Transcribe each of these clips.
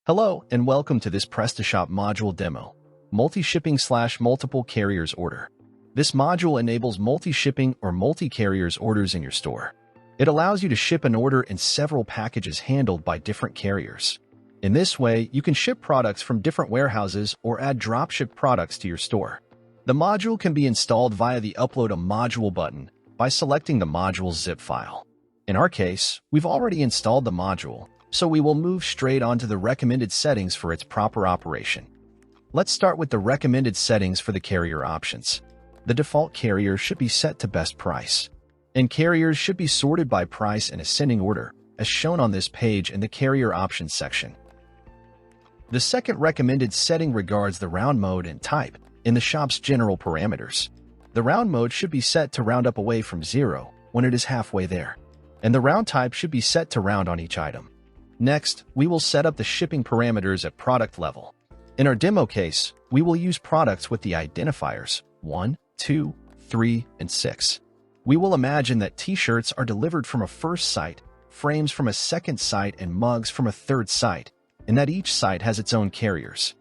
Hello and welcome to this PrestaShop module demo, multi-shipping/multiple carriers order. This module enables multi-shipping or multi-carriers orders in your store. It allows you to ship an order in several packages handled by different carriers. In this way, you can ship products from different warehouses or add dropship products to your store. The module can be installed via the Upload a Module button by selecting the module's zip file. In our case, we've already installed the module, so we will move straight on to the recommended settings for its proper operation. Let's start with the recommended settings for the carrier options. The default carrier should be set to best price, and carriers should be sorted by price in ascending order, as shown on this page in the carrier options section. The second recommended setting regards the round mode and type in the shop's general parameters. The round mode should be set to round up away from 0 when it is halfway there, and the round type should be set to round on each item. Next, we will set up the shipping parameters at product level. In our demo case, we will use products with the identifiers 1, 2, 3, and 6. We will imagine that t-shirts are delivered from a first site, frames from a second site, and mugs from a third site, and that each site has its own carriers.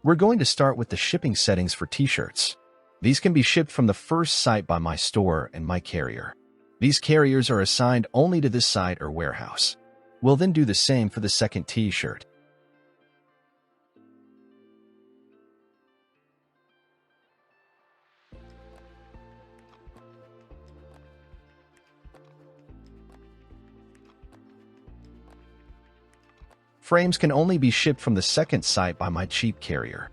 We're going to start with the shipping settings for t-shirts. These can be shipped from the first site by my store and my carrier. These carriers are assigned only to this site or warehouse. We'll then do the same for the second t-shirt. Frames can only be shipped from the second site by my cheap carrier.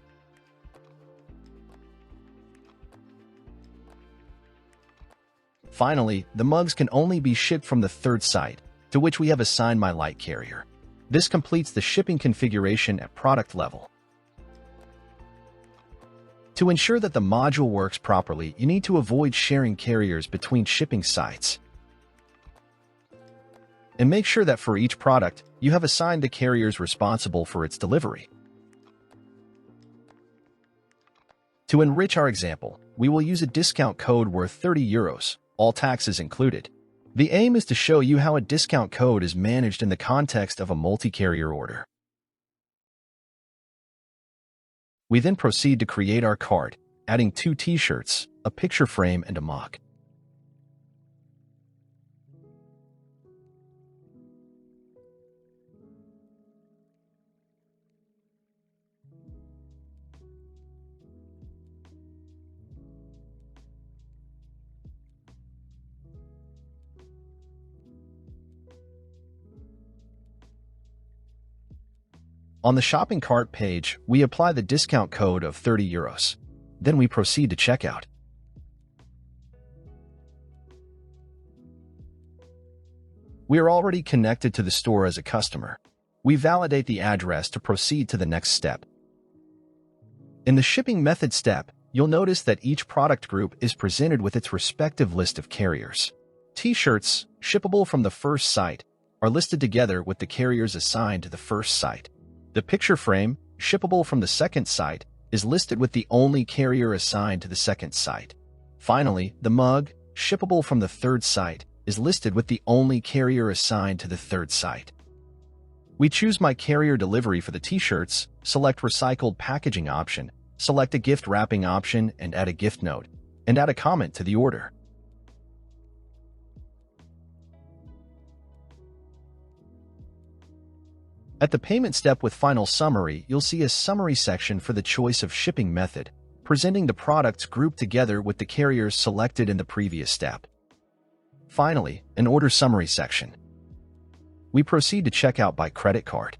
Finally, the mugs can only be shipped from the third site, to which we have assigned my light carrier. This completes the shipping configuration at product level. To ensure that the module works properly, you need to avoid sharing carriers between shipping sites. And make sure that for each product, you have assigned the carriers responsible for its delivery. To enrich our example, we will use a discount code worth 30 euros, all taxes included. The aim is to show you how a discount code is managed in the context of a multi-carrier order. We then proceed to create our cart, adding 2 t-shirts, a picture frame, and a mug. On the shopping cart page, we apply the discount code of 30 euros. Then we proceed to checkout. We are already connected to the store as a customer. We validate the address to proceed to the next step. In the shipping method step, you'll notice that each product group is presented with its respective list of carriers. T-shirts, shippable from the first site, are listed together with the carriers assigned to the first site. The picture frame, shippable from the second site, is listed with the only carrier assigned to the second site. Finally, the mug, shippable from the third site, is listed with the only carrier assigned to the third site. We choose my carrier delivery for the t-shirts, select recycled packaging option, select a gift wrapping option and add a gift note, and add a comment to the order. At the payment step with final summary, you'll see a summary section for the choice of shipping method, presenting the products grouped together with the carriers selected in the previous step. Finally, an order summary section. We proceed to checkout by credit card.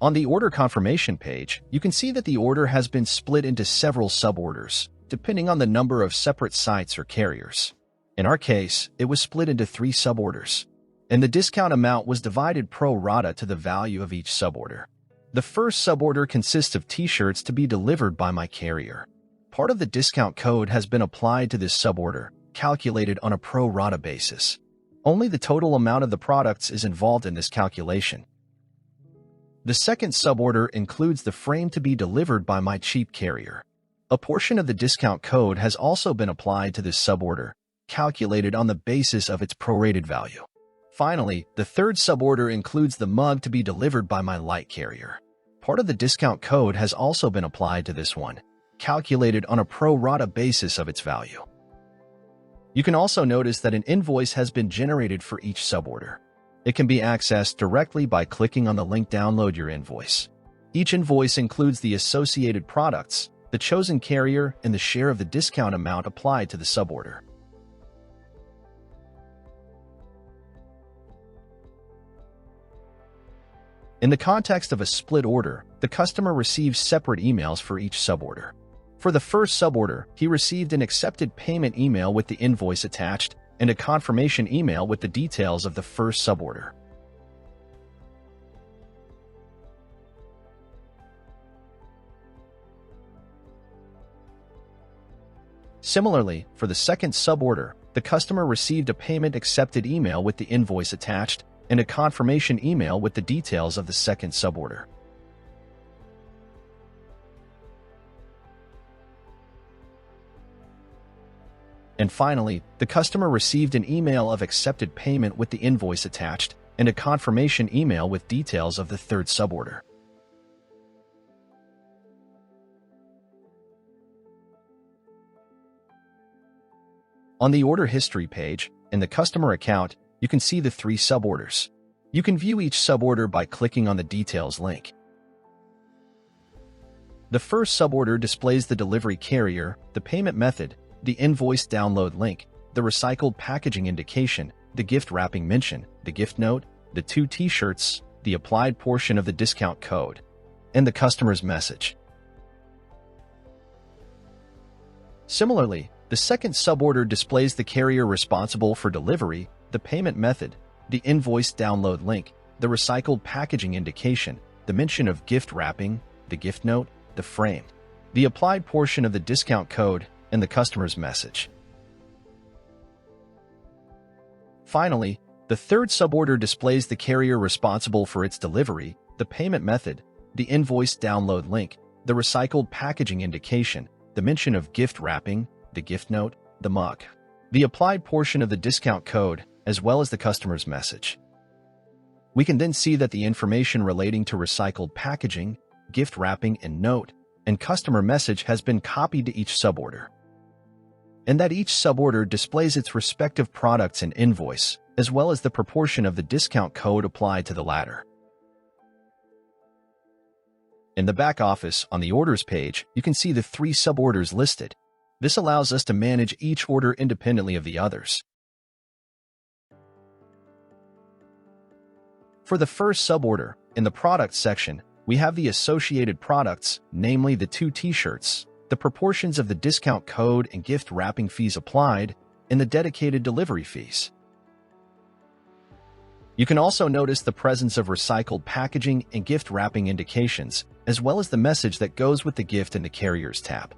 On the order confirmation page, you can see that the order has been split into several suborders, depending on the number of separate sites or carriers. In our case, it was split into 3 suborders, and the discount amount was divided pro rata to the value of each suborder. The first suborder consists of t-shirts to be delivered by my carrier. Part of the discount code has been applied to this suborder, calculated on a pro rata basis. Only the total amount of the products is involved in this calculation. The second suborder includes the frame to be delivered by my cheap carrier. A portion of the discount code has also been applied to this suborder, calculated on the basis of its prorated value. Finally, the third suborder includes the mug to be delivered by my light carrier. Part of the discount code has also been applied to this one, calculated on a pro rata basis of its value. You can also notice that an invoice has been generated for each suborder. It can be accessed directly by clicking on the link Download Your Invoice. Each invoice includes the associated products, the chosen carrier, and the share of the discount amount applied to the suborder. In the context of a split order, the customer receives separate emails for each suborder. For the first suborder, he received an accepted payment email with the invoice attached and a confirmation email with the details of the first suborder. Similarly, for the second suborder, the customer received a payment accepted email with the invoice attached and a confirmation email with the details of the second suborder. And finally, the customer received an email of accepted payment with the invoice attached and a confirmation email with details of the third suborder. On the order history page, in the customer account, you can see the 3 suborders. You can view each suborder by clicking on the Details link. The first suborder displays the delivery carrier, the payment method, the invoice download link, the recycled packaging indication, the gift wrapping mention, the gift note, the 2 t-shirts, the applied portion of the discount code, and the customer's message. Similarly, the second suborder displays the carrier responsible for delivery, the payment method, the invoice download link, the recycled packaging indication, the mention of gift wrapping, the gift note, the frame, the applied portion of the discount code, and the customer's message. Finally, the third suborder displays the carrier responsible for its delivery, the payment method, the invoice download link, the recycled packaging indication, the mention of gift wrapping, the gift note, the mug, the applied portion of the discount code, as well as the customer's message. We can then see that the information relating to recycled packaging, gift wrapping, and note, and customer message has been copied to each suborder, and that each suborder displays its respective products and invoice, as well as the proportion of the discount code applied to the latter. In the back office, on the orders page, you can see the 3 suborders listed. This allows us to manage each order independently of the others. For the first suborder, in the product section, we have the associated products, namely the 2 t-shirts, the proportions of the discount code and gift wrapping fees applied, and the dedicated delivery fees. You can also notice the presence of recycled packaging and gift wrapping indications, as well as the message that goes with the gift in the Carriers tab.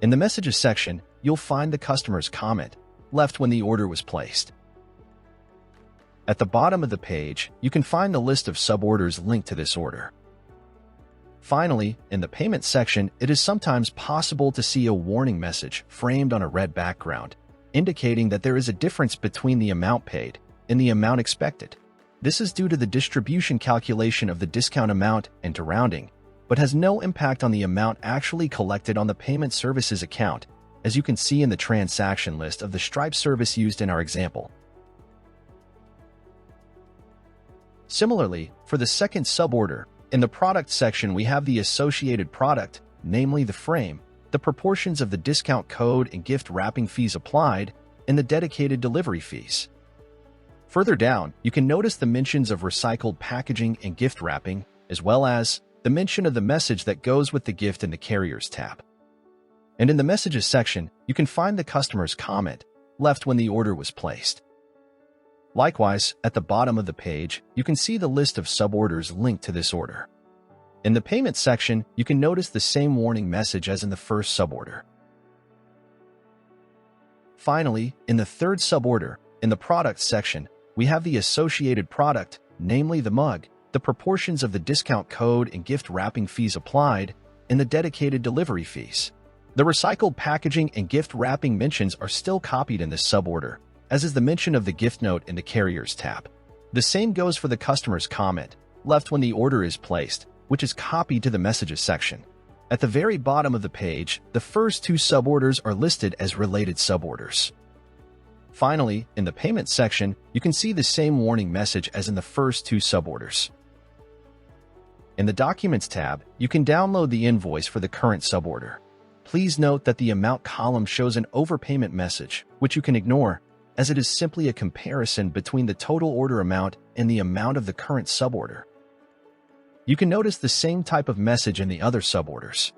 In the Messages section, you'll find the customer's comment, left when the order was placed. At the bottom of the page, you can find the list of suborders linked to this order. Finally, in the Payment section, it is sometimes possible to see a warning message framed on a red background, indicating that there is a difference between the amount paid and the amount expected. This is due to the distribution calculation of the discount amount and to rounding, but has no impact on the amount actually collected on the payment services account, as you can see in the transaction list of the Stripe service used in our example. Similarly, for the second suborder, in the product section we have the associated product, namely the frame, the proportions of the discount code and gift wrapping fees applied, and the dedicated delivery fees. Further down, you can notice the mentions of recycled packaging and gift wrapping, as well as the mention of the message that goes with the gift in the Carriers tab. And in the Messages section, you can find the customer's comment, left when the order was placed. Likewise, at the bottom of the page, you can see the list of suborders linked to this order. In the Payment section, you can notice the same warning message as in the first suborder. Finally, in the third suborder, in the Product section, we have the associated product, namely the mug, the proportions of the discount code and gift wrapping fees applied, and the dedicated delivery fees. The recycled packaging and gift wrapping mentions are still copied in this suborder, as is the mention of the gift note in the Carriers tab. The same goes for the customer's comment, left when the order is placed, which is copied to the Messages section. At the very bottom of the page, the first two suborders are listed as related suborders. Finally, in the Payment section, you can see the same warning message as in the first two suborders. In the Documents tab, you can download the invoice for the current suborder. Please note that the amount column shows an overpayment message, which you can ignore, as it is simply a comparison between the total order amount and the amount of the current suborder. You can notice the same type of message in the other suborders.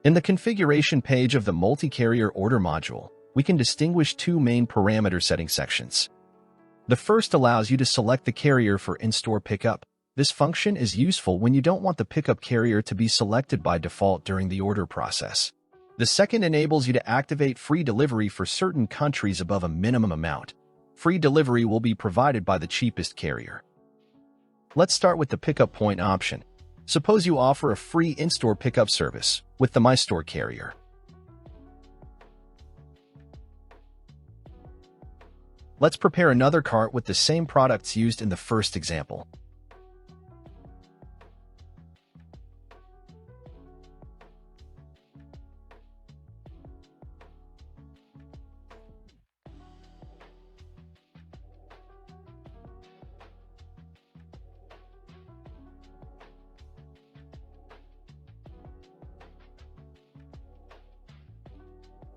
In the configuration page of the multi-carrier order module, we can distinguish two main parameter setting sections. The first allows you to select the carrier for in-store pickup. This function is useful when you don't want the pickup carrier to be selected by default during the order process. The second enables you to activate free delivery for certain countries above a minimum amount. Free delivery will be provided by the cheapest carrier. Let's start with the pickup point option. Suppose you offer a free in-store pickup service with the My Store carrier. Let's prepare another cart with the same products used in the first example.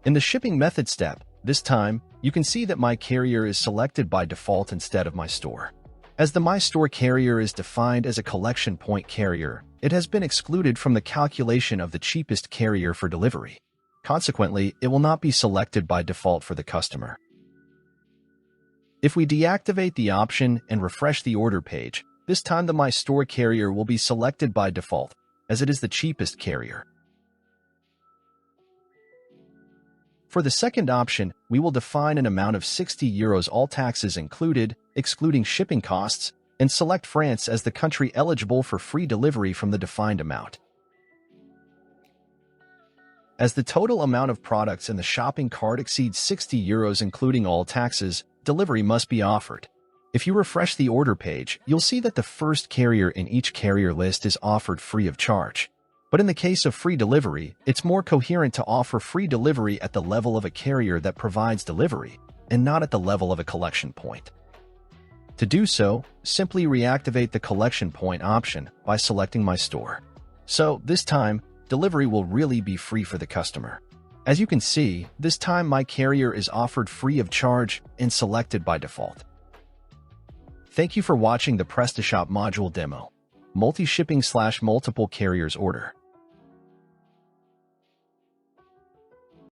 In the shipping method step, this time, you can see that My Carrier is selected by default instead of My Store. As the My Store carrier is defined as a collection point carrier, it has been excluded from the calculation of the cheapest carrier for delivery. Consequently, it will not be selected by default for the customer. If we deactivate the option and refresh the order page, this time the My Store carrier will be selected by default, as it is the cheapest carrier. For the second option, we will define an amount of €60 all taxes included, excluding shipping costs, and select France as the country eligible for free delivery from the defined amount. As the total amount of products in the shopping cart exceeds €60 including all taxes, delivery must be offered. If you refresh the order page, you'll see that the first carrier in each carrier list is offered free of charge. But in the case of free delivery, it's more coherent to offer free delivery at the level of a carrier that provides delivery, and not at the level of a collection point. To do so, simply reactivate the collection point option by selecting My Store. So, this time, delivery will really be free for the customer. As you can see, this time My Carrier is offered free of charge and selected by default. Thank you for watching the PrestaShop module demo, multi-shipping/multiple carriers order.